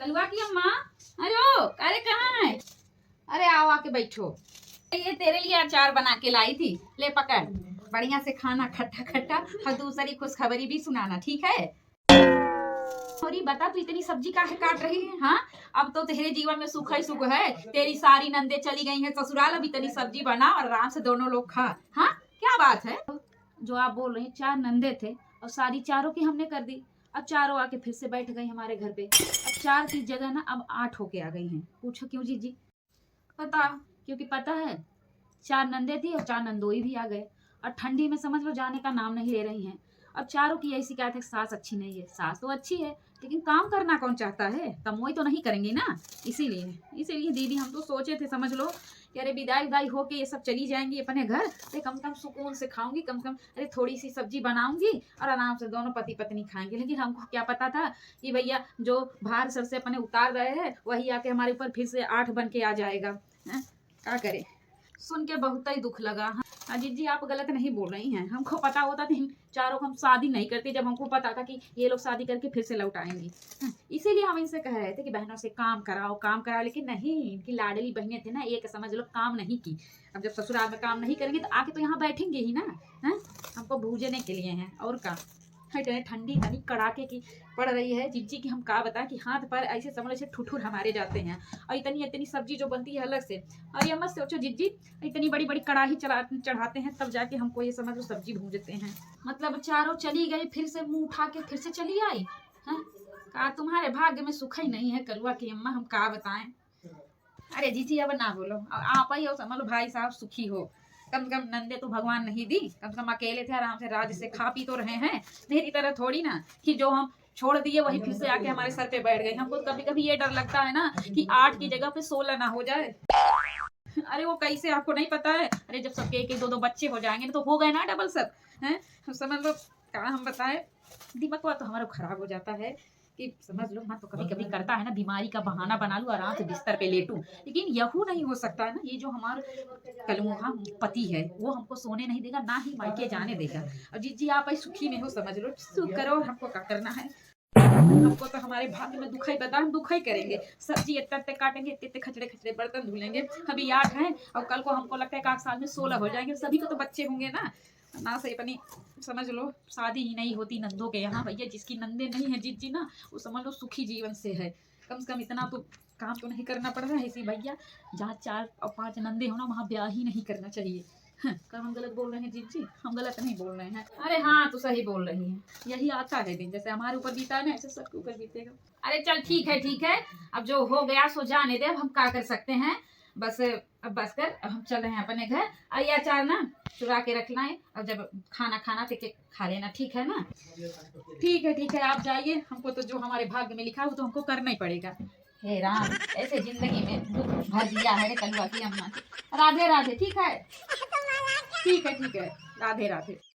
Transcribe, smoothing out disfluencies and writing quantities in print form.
कलुआ की अम्मा, अरे अरे कहाँ है? अरे आओ आके बैठो। ये तेरे लिए अचार बना के लाई थी, ले पकड़। बढ़िया से खाना खट्टा खट्टा और दूसरी खुशखबरी भी सुनाना, ठीक है? और ये बता तू इतनी सब्जी काहे काट रही है? हाँ, अब तो तेरे जीवन में सुख ही सुख है। तेरी सारी नंदे चली गई हैं ससुराल, अब इतनी सब्जी बना और आराम से दोनों लोग खा। हाँ, क्या बात है? जो आप बोल रहे हैं, 4 नंदे थे और सारी चारों की हमने कर दी। अब चारों आके फिर से बैठ गई हमारे घर पे। अब 4 की जगह ना अब 8 होके आ गई हैं। पूछो क्यों जीजी? पता, क्योंकि पता है 4 नंदे थी और 4 नंदोई भी आ गए और ठंडी में समझ लो जाने का नाम नहीं ले रही हैं। अब चारों की यही शिकायत है, सास अच्छी नहीं है। सास तो अच्छी है लेकिन काम करना कौन चाहता है? कमाई तो नहीं करेंगी ना, इसीलिए दीदी हम तो सोचे थे समझ लो कि अरे विदाई विदाई होके ये सब चली जाएंगी अपने घर, अरे कम से कम सुकून से खाऊंगी, कम से कम अरे थोड़ी सी सब्जी बनाऊंगी और आराम से दोनों पति पत्नी खाएंगे। लेकिन हमको क्या पता था कि भैया जो भार सर से अपने उतार रहे हैं वही आके हमारे ऊपर फिर से 8 बन के आ जाएगा। क्या करे, सुन के बहुत ही दुख लगा। अजीत जी आप गलत नहीं बोल रही हैं, हमको पता होता था चारों हम शादी नहीं करते, जब हमको पता था कि ये लोग शादी करके फिर से लौट आएंगी। इसीलिए हम इनसे कह रहे थे कि बहनों से काम कराओ, लेकिन नहीं, इनकी लाडली बहनें थे ना, एक समझ लो काम नहीं की। अब जब ससुराल में काम नहीं करेंगे तो आके तो यहाँ बैठेंगे ही ना। हमको भूजने के लिए हैं और का ठंडी तनी कड़ाके की पड़ रही है जिज्जी की, हम का बताएं कि हाथ पर ऐसे समझ ऐसे ठुठुर हमारे जाते हैं। और इतनी सब्जी जो बनती है अलग से, और ये मत सोचो जिज्जी इतनी बड़ी बड़ी कड़ाही चढ़ाते हैं तब जाके हमको ये समझ लो सब्जी भूजते हैं। मतलब चारों चली गई फिर से मुंह उठा के फिर से चली आई। का तुम्हारे भाग्य में सुख ही नहीं है कलुआ की अम्मा, हम का बताएं। अरे जीजी अब ना बोलो, आप ही हो समझ लो भाई साहब सुखी हो। कम से कम नंदे तो भगवान नहीं दी, कम से कम अकेले थे आराम से राज से खा पी तो रहे हैं। मेरी तरह थोड़ी ना कि जो हम छोड़ दिए वही फिर से आके हमारे सर पे बैठ गए। हमको कभी कभी ये डर लगता है ना कि 8 की जगह पे 16 ना हो जाए। अरे वो कैसे आपको नहीं पता है? अरे जब सबके 1 2 बच्चे हो जाएंगे तो हो गए ना डबल सब है, समझ लो। क्या हम बताएं, दिमाग तो हमारा खराब हो जाता है कि समझ लो। हाँ तो कभी कभी करता है ना बीमारी का बहाना बना लूं, आराम से बिस्तर पे लेटूं, लेकिन यहू नहीं हो सकता है ना। ये जो हमारा कलमुहा पति है वो हमको सोने नहीं देगा, ना ही मायके जाने देगा। और जी आप ही सुखी में हो समझ लो, सुख करो, हमको क्या करना है। हमको तो हमारे भाग्य में दुख ही बता, हम दुख ही करेंगे। सब्जी इतने काटेंगे, इतने खचड़े बर्तन धुलेंगे। अभी 8 हैं और कल को हमको लगता है 1 साल में 16 हो जाएंगे। सभी को तो बच्चे होंगे ना से अपनी समझ लो शादी ही नहीं होती नंदों के यहाँ। भैया जिसकी नंदे नहीं है जीजी ना, वो समझ लो सुखी जीवन से है। कम से कम इतना तो काम तो नहीं करना पड़ रहा है। इसी भैया जहाँ 4 और 5 नंदे हो ना वहाँ ब्याह ही नहीं करना चाहिए। कर हम गलत बोल रहे हैं जीजी? हम गलत नहीं बोल रहे हैं। अरे हाँ तो सही बोल रही हैं, यही आता है दिन, जैसे हमारे ऊपर बीता है ना ऐसे सबके ऊपर बीतेगा। अरे चल ठीक है, अब जो हो गया सो जाने दे, अब हम क्या कर सकते हैं। बस अब बस कर, अब हम चल रहे हैं अपने घर। और ये अचार ना चुरा के रख लाएं, अब जब खाना तो खा लेना, ठीक है ना? ठीक है आप जाइए, हमको तो जो हमारे भाग्य में लिखा है वो तो हमको करना ही पड़ेगा। हे राम, ऐसे जिंदगी में दुख भर दिया है कलुआ की अम्मा। राधे राधे। ठीक है, राधे राधे।